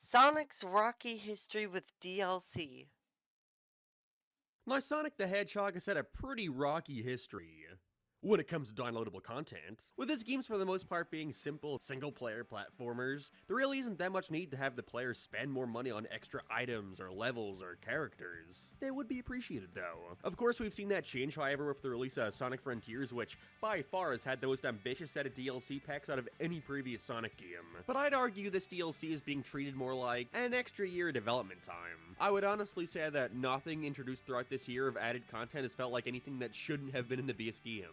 Sonic's rocky history with DLC. My Sonic the Hedgehog has had a pretty rocky history when it comes to downloadable content. With its games for the most part being simple single-player platformers, there really isn't that much need to have the players spend more money on extra items or levels or characters. They would be appreciated though. Of course we've seen that change however with the release of Sonic Frontiers, which by far has had the most ambitious set of DLC packs out of any previous Sonic game. But I'd argue this DLC is being treated more like an extra year of development time. I would honestly say that nothing introduced throughout this year of added content has felt like anything that shouldn't have been in the base game.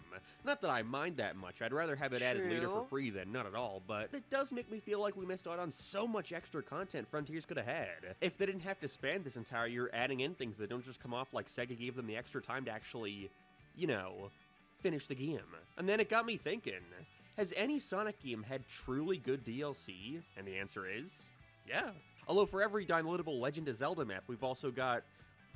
Not that I mind that much, I'd rather have it added later for free than not at all, but it does make me feel like we missed out on so much extra content Frontiers could have had. If they didn't have to spend this entire year adding in things that don't just come off like Sega gave them the extra time to actually, you know, finish the game. And then it got me thinking, has any Sonic game had truly good DLC? And the answer is, yeah. Although for every downloadable Legend of Zelda map, we've also got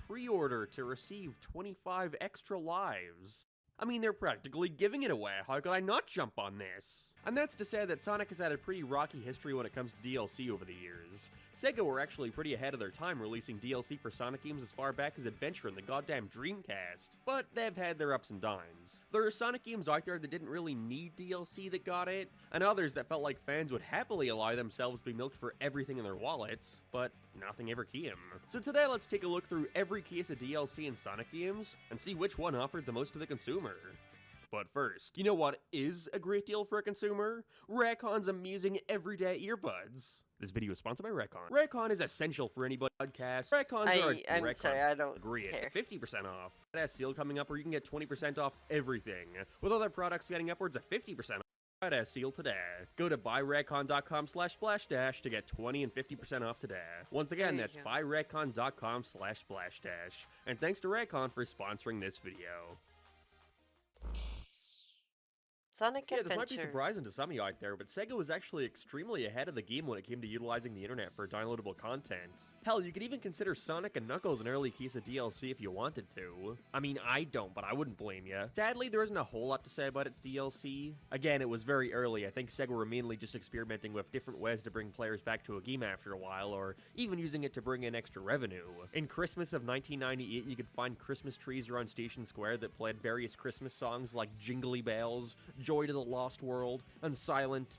pre-order to receive 25 extra lives. I mean, they're practically giving it away, how could I not jump on this? And that's to say that Sonic has had a pretty rocky history when it comes to DLC over the years. Sega were actually pretty ahead of their time releasing DLC for Sonic games as far back as Adventure and the goddamn Dreamcast. But they've had their ups and downs. There are Sonic games out there that didn't really need DLC that got it, and others that felt like fans would happily allow themselves to be milked for everything in their wallets, but nothing ever came. So today let's take a look through every case of DLC in Sonic games, and see which one offered the most to the consumer. But first, you know what is a great deal for a consumer? Raycon's amazing everyday earbuds. This video is sponsored by Raycon. Raycon is essential for any podcast. Raycons are a I'm sorry, I don't agree care. at 50% off. It has sale coming up where you can get 20% off everything, with other products getting upwards of 50% off. Try that seal today. Go to buyraycon.com/splashdash to get 20 and 50% off today. Once again, that's buyraycon.com/splashdash. And thanks to Raycon for sponsoring this video. Sonic Yeah, Adventure. this might be surprising to some of you out there, but Sega was actually extremely ahead of the game when it came to utilizing the internet for downloadable content. Hell, you could even consider Sonic and Knuckles an early case of DLC if you wanted to. I mean, I don't, but I wouldn't blame you. Sadly, there isn't a whole lot to say about its DLC. Again, it was very early. I think Sega were mainly just experimenting with different ways to bring players back to a game after a while, or even using it to bring in extra revenue. In Christmas of 1998, you could find Christmas trees around Station Square that played various Christmas songs like Jingly Bells, Joy to the Lost World, and Silent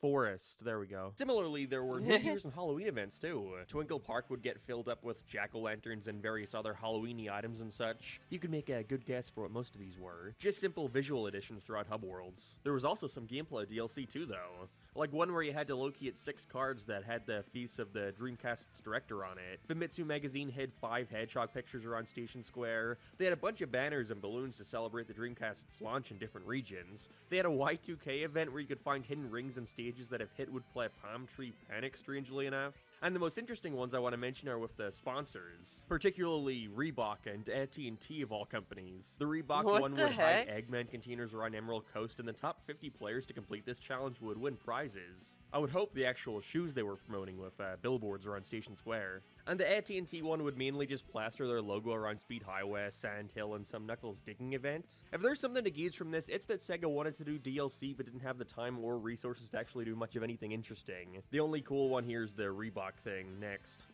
Forest. There we go. Similarly, there were New Year's and Halloween events too. Twinkle Park would get filled up with jack-o'-lanterns and various other Halloween-y items and such. You could make a good guess for what most of these were. Just simple visual additions throughout hub worlds. There was also some gameplay DLC too though. Like one where you had to locate 6 cards that had the face of the Dreamcast's director on it. Famitsu magazine hid 5 Hedgehog pictures around Station Square. They had a bunch of banners and balloons to celebrate the Dreamcast's launch in different regions. They had a Y2K event where you could find hidden rings and stages that if hit would play Palm Tree Panic, strangely enough. And the most interesting ones I want to mention are with the sponsors, particularly Reebok and AT&T of all companies. The Reebok one would hide Eggman containers around Emerald Coast, and the top 50 players to complete this challenge would win prizes. I would hope the actual shoes they were promoting with billboards around Station Square. And the AT&T one would mainly just plaster their logo around Speed Highway, Sand Hill, and some Knuckles digging event. If there's something to gauge from this, it's that Sega wanted to do DLC but didn't have the time or resources to actually do much of anything interesting. The only cool one here is the Reebok thing. Next.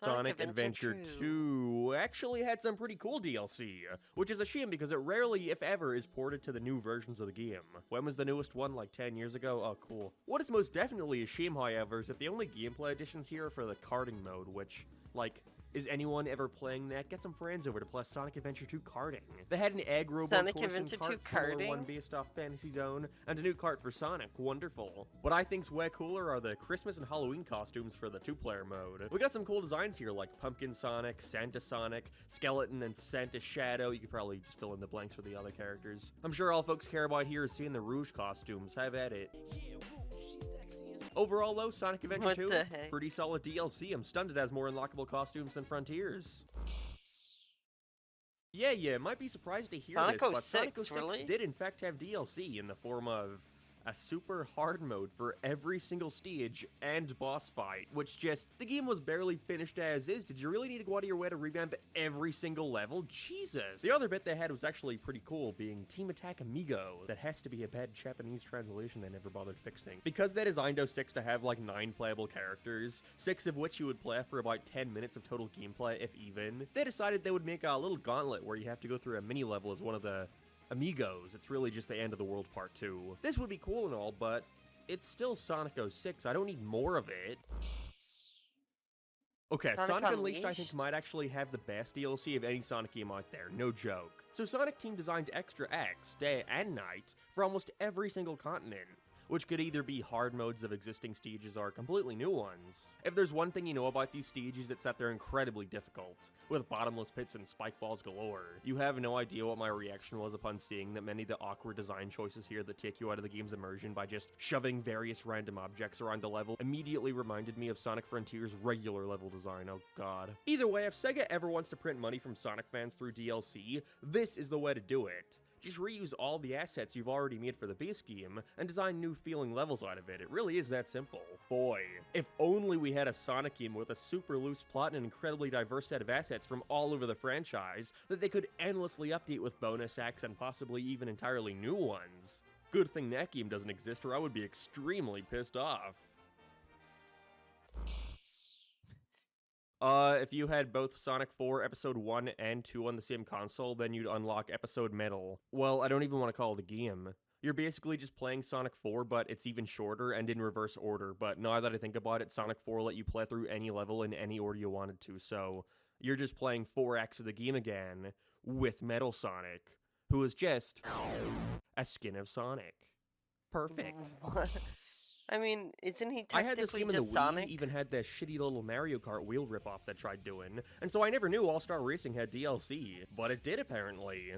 Sonic Adventure 2 actually had some pretty cool DLC, which is a shame because it rarely, if ever, is ported to the new versions of the game. When was the newest one? Like 10 years ago? Oh, cool. What is most definitely a shame, however, is that the only gameplay additions here are for the karting mode, which, like, is anyone ever playing that? Get some friends over to play Sonic Adventure 2 karting. They had an egg robot Sonic Adventure 2 karting? One based off Fantasy Zone, and a new kart for Sonic. Wonderful. What I think's way cooler are the Christmas and Halloween costumes for the 2-player mode. We got some cool designs here like Pumpkin Sonic, Santa Sonic, Skeleton, and Santa Shadow. You could probably just fill in the blanks for the other characters. I'm sure all folks care about here is seeing the Rouge costumes. Have at it. Overall, though, Sonic Adventure 2, pretty solid DLC. I'm stunned it has more unlockable costumes than Frontiers. Yeah, might be surprised to hear Sonic this, but 06, Sonic 06 really? did in fact have DLC in the form of a super hard mode for every single stage and boss fight, which the game was barely finished as is. Did you really need to go out of your way to revamp every single level? Jesus. The other bit they had was actually pretty cool, being Team Attack Amigo. That has to be a bad Japanese translation they never bothered fixing. Because they designed 06 to have like 9 playable characters, 6 of which you would play for about 10 minutes of total gameplay, if even, they decided they would make a little gauntlet where you have to go through a mini level as one of the Amigos. It's really just the end of the world part 2. This would be cool and all, but it's still Sonic 06. I don't need more of it. Okay, Sonic Unleashed I think might actually have the best DLC of any Sonic game out there, no joke. So Sonic Team designed Extra X, day and night, for almost every single continent, which could either be hard modes of existing stages or completely new ones. If there's one thing you know about these stages, it's that they're incredibly difficult, with bottomless pits and spike balls galore. You have no idea what my reaction was upon seeing that many of the awkward design choices here that take you out of the game's immersion by just shoving various random objects around the level immediately reminded me of Sonic Frontier's regular level design, oh god. Either way, if Sega ever wants to print money from Sonic fans through DLC, this is the way to do it. Just reuse all the assets you've already made for the base game, and design new feeling levels out of it. It really is that simple. Boy, if only we had a Sonic game with a super loose plot and an incredibly diverse set of assets from all over the franchise that they could endlessly update with bonus acts and possibly even entirely new ones. Good thing that game doesn't exist, or I would be extremely pissed off. If you had both Sonic 4 Episode 1 and 2 on the same console, then you'd unlock Episode Metal. Well, I don't even want to call it a game. You're basically just playing Sonic 4, but it's even shorter and in reverse order, but now that I think about it, Sonic 4 let you play through any level in any order you wanted to, so you're just playing 4X of the game again, with Metal Sonic, who is just a skin of Sonic. Perfect. What? I mean, isn't he I had this technically game in the just Wii, Sonic? even had that shitty little Mario Kart wheel ripoff that tried doing, and so I never knew All-Star Racing had DLC, but it did apparently.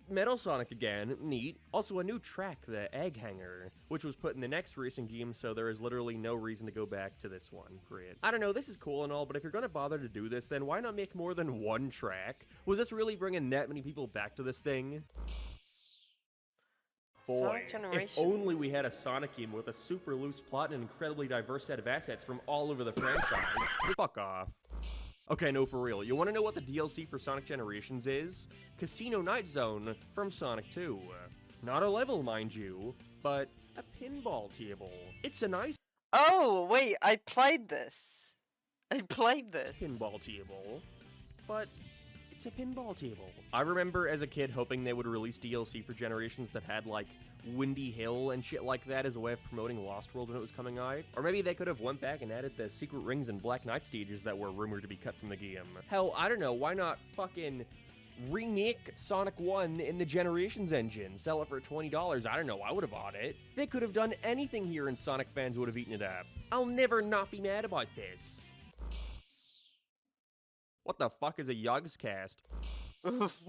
Metal Sonic again, neat. Also a new track, the Egg Hanger, which was put in the next racing game, so there is literally no reason to go back to this one. Great. I don't know, this is cool and all, but if you're gonna bother to do this, then why not make more than one track? Was this really bringing that many people back to this thing? Boy, if only we had a Sonic game with a super loose plot and an incredibly diverse set of assets from all over the franchise. Fuck off. Okay, no, for real. You want to know what the DLC for Sonic Generations is? Casino Night Zone from Sonic 2. Not a level, mind you, but a pinball table. It's a nice Oh, wait, I played this. pinball table, but it's a pinball table. I remember as a kid hoping they would release DLC for Generations that had, like, Windy Hill and shit like that as a way of promoting Lost World when it was coming out. Or maybe they could have went back and added the Secret Rings and Black Knight stages that were rumored to be cut from the game. Hell, I don't know, why not fucking remake Sonic 1 in the Generations engine, sell it for $20, I don't know, I would have bought it. They could have done anything here and Sonic fans would have eaten it up. I'll never not be mad about this. What the fuck is a Yogscast?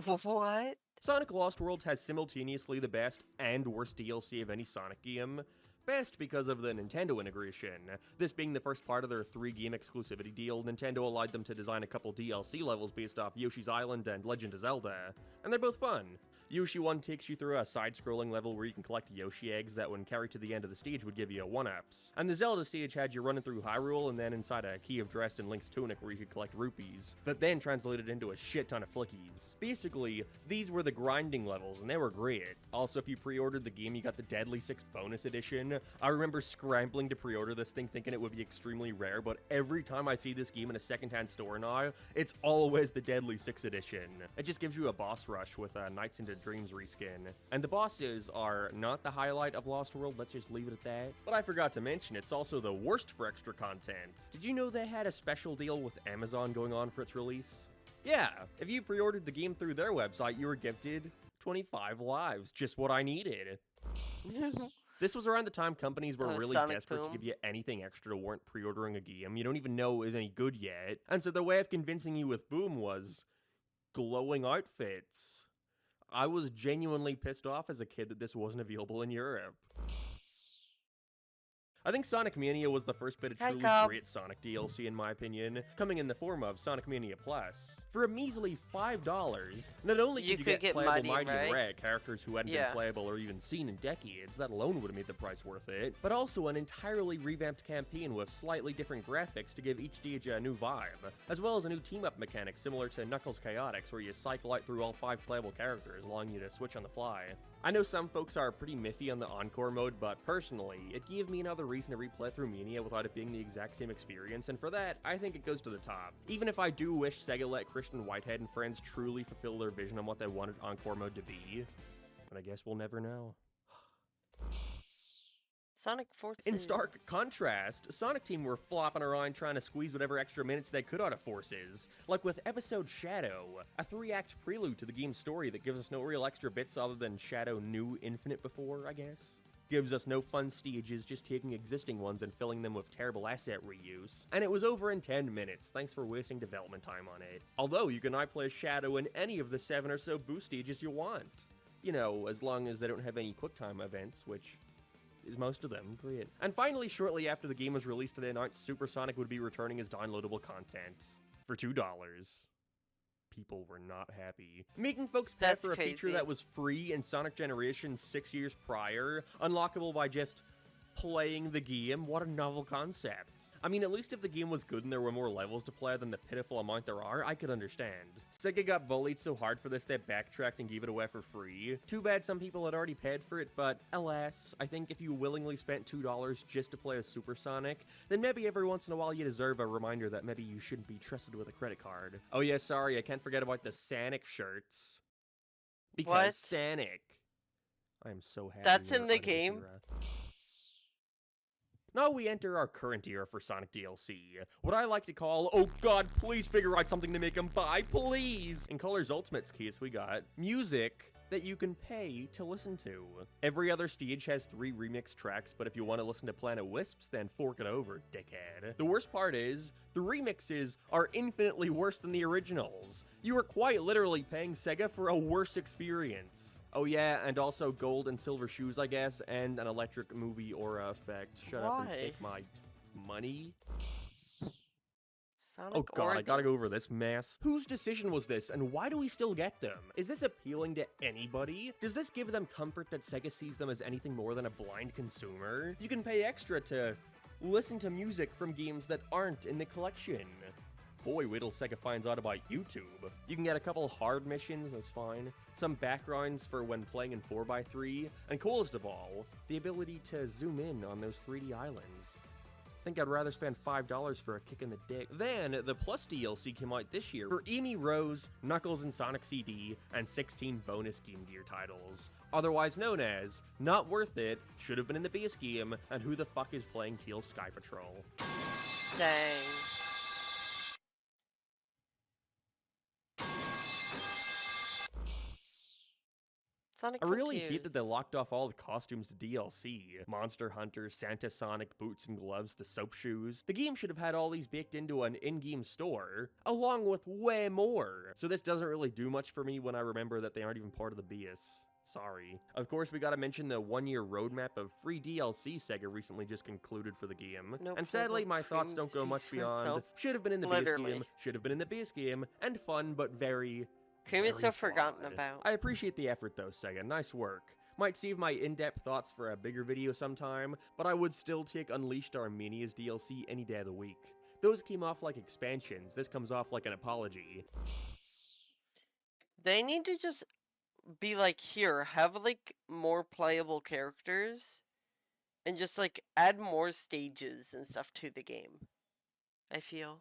What? Sonic Lost World has simultaneously the best and worst DLC of any Sonic game. Best because of the Nintendo integration. This being the first part of their 3-game exclusivity deal, Nintendo allowed them to design a couple DLC levels based off Yoshi's Island and Legend of Zelda, and they're both fun. Yoshi 1 takes you through a side-scrolling level where you can collect Yoshi eggs that when carried to the end of the stage would give you 1-ups. And the Zelda stage had you running through Hyrule and then inside a Key of Dressed in Link's tunic where you could collect rupees, that then translated into a shit ton of flickies. Basically, these were the grinding levels and they were great. Also, if you pre-ordered the game, you got the Deadly 6 bonus edition. I remember scrambling to pre-order this thing thinking it would be extremely rare, but every time I see this game in a secondhand store now, it's always the Deadly 6 edition. It just gives you a boss rush with Nights into Dreams reskin. And the bosses are not the highlight of Lost World, let's just leave it at that. But I forgot to mention, it's also the worst for extra content. Did you know they had a special deal with Amazon going on for its release? Yeah, if you pre-ordered the game through their website, you were gifted 25 lives, just what I needed. This was around the time companies were really Sonic desperate Boom. to give you anything extra to warrant pre-ordering a game you don't even know is any good yet. And so their way of convincing you with Boom was glowing outfits. I was genuinely pissed off as a kid that this wasn't available in Europe. I think Sonic Mania was the first bit of Hi, truly Cobb. great Sonic DLC in my opinion, coming in the form of Sonic Mania Plus. For a measly $5, not only You could could get playable Mighty, Mighty and right? Red, characters who hadn't Yeah. been playable or even seen in decades, that alone would have made the price worth it, but also an entirely revamped campaign with slightly different graphics to give each stage a new vibe, as well as a new team-up mechanic similar to Knuckles Chaotix where you cycle out through all 5 playable characters, allowing you to switch on the fly. I know some folks are pretty miffy on the Encore mode, but personally, it gave me another reason to replay through Mania without it being the exact same experience, and for that, I think it goes to the top. Even if I do wish Sega let Christian Whitehead and friends truly fulfill their vision on what they wanted Encore mode to be, but I guess we'll never know. Sonic Forces. In stark contrast, Sonic Team were flopping around trying to squeeze whatever extra minutes they could out of Forces, like with Episode Shadow, a 3-act prelude to the game's story that gives us no real extra bits other than Shadow knew Infinite before, I guess. Gives us no fun stages, just taking existing ones and filling them with terrible asset reuse. And it was over in 10 minutes, thanks for wasting development time on it. Although you can now play Shadow in any of the 7 or so boost stages you want. You know, as long as they don't have any QuickTime events, which is most of them. Great. And finally, shortly after the game was released, they announced Super Sonic would be returning as downloadable content for $2. People were not happy. Making folks pay That's for a feature crazy. that was free in Sonic Generations 6 years prior, unlockable by just playing the game, what a novel concept. I mean, at least if the game was good and there were more levels to play than the pitiful amount there are, I could understand. Sega got bullied so hard for this they backtracked and gave it away for free. Too bad some people had already paid for it, but alas, I think if you willingly spent $2 just to play a Super Sonic, then maybe every once in a while you deserve a reminder that maybe you shouldn't be trusted with a credit card. Oh yeah, sorry, I can't forget about the Sonic shirts. Because What? Sonic. I am so happy. That's we're in the out of this game? era. Now we enter our current era for Sonic DLC, what I like to call, oh god, please figure out something to make him buy, please! In Colors Ultimate's case, we got music that you can pay to listen to. Every other stage has 3 remix tracks, but if you want to listen to Planet Wisps, then fork it over, dickhead. The worst part is, the remixes are infinitely worse than the originals. You are quite literally paying Sega for a worse experience. Oh yeah, and also gold and silver shoes, I guess, and an electric movie aura effect. Shut up and Why? take my money. Sonic Oh god, I gotta go over Origins. this mess. Whose decision was this, and why do we still get them? Is this appealing to anybody? Does this give them comfort that Sega sees them as anything more than a blind consumer? You can pay extra to listen to music from games that aren't in the collection. Boy, wait till Sega finds out about YouTube. You can get a couple hard missions, that's fine. Some backgrounds for when playing in 4x3, and coolest of all, the ability to zoom in on those 3D islands. I think I'd rather spend $5 for a kick in the dick. Then, the Plus DLC came out this year for Amy Rose, Knuckles and Sonic CD, and 16 bonus Game Gear titles. Otherwise known as Not Worth It, Should Have Been in the Base Game, and Who the Fuck is Playing Teal Sky Patrol. Dang. Sonic I really hate that they Confused. locked off all the costumes to DLC. Monster Hunter, Santa Sonic, boots and gloves, the soap shoes. The game should have had all these baked into an in-game store, along with way more. So this doesn't really do much for me when I remember that they aren't even part of the BS. Sorry. Of course, we gotta mention the 1-year roadmap of free DLC Sega recently just concluded for the game. No And sadly, playable my thoughts cream don't go much speaks for beyond itself. should have been in the base Literally. game, should have been in the base game, and fun, but very, Cream is so very forgotten flawed. about. I appreciate the effort though, Sega. Nice work. Might save my in-depth thoughts for a bigger video sometime, but I would still take Unleashed Armenia's DLC any day of the week. Those came off like expansions. This comes off like an apology. They need to just be like, here, have like more playable characters and just like add more stages and stuff to the game. I feel.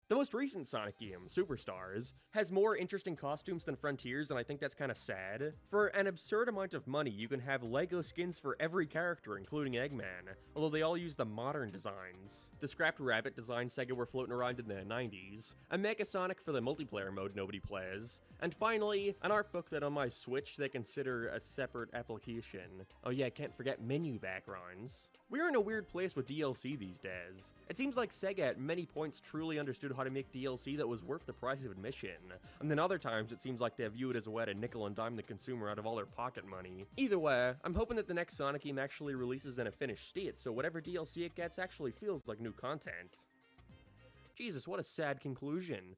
The most recent Sonic game, Superstars, has more interesting costumes than Frontiers, and I think that's kind of sad. For an absurd amount of money, you can have LEGO skins for every character, including Eggman, although they all use the modern designs. The scrapped rabbit design Sega were floating around in the 90s, a Mega Sonic for the multiplayer mode nobody plays, and finally, an art book that on my Switch they consider a separate application. Oh yeah, can't forget menu backgrounds. We're in a weird place with DLC these days. It seems like Sega at many points truly understood how to make DLC that was worth the price of admission. And then other times it seems like they view it as a way to nickel and dime the consumer out of all their pocket money. Either way, I'm hoping that the next Sonic game actually releases in a finished state, so whatever DLC it gets actually feels like new content. Jesus, what a sad conclusion.